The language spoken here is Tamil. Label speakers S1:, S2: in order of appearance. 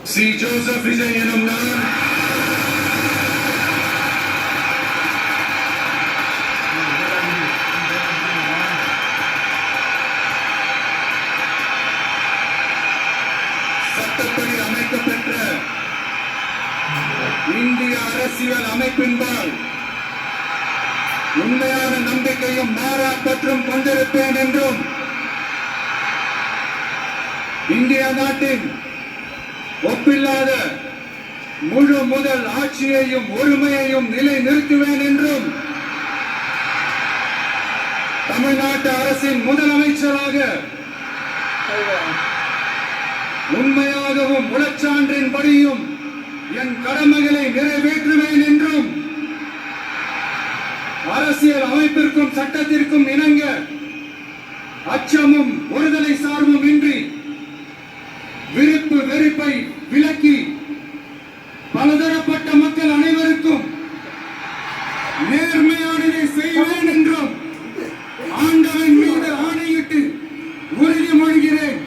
S1: சி ஜோசப் விஜய் எனும் நான் சட்டப்படி அமைக்கப்பெற்ற இந்திய அரசியல் அமைப்பின்பால் உண்மையான நம்பிக்கையும் மாறா பற்றும் கொண்டிருப்பேன் என்றும் இந்திய நாட்டின் ஒப்பில்லாத முழு முதல் ஆட்சியையும் ஒருமையையும் நிலை நிறுத்துவேன் என்றும் தமிழ்நாட்டு அரசின் முதலமைச்சராக உண்மையாகவும் உளச்சான்றின்படியும் என் கடமைகளை நிறைவேற்றுவேன் என்றும் அரசியல் அமைப்பிற்கும் சட்டத்திற்கும் இணங்க அச்சமும் ஒருதலை சார்பும் இன்றி விருப்பு வெறுப்பை விலக்கி பலதரப்பட்ட மக்கள் அனைவருக்கும் நேர்மையானதை செய்வேன் என்றும் ஆண்டவன் மீது ஆணையிட்டு உறுதிமொழிகிறேன்.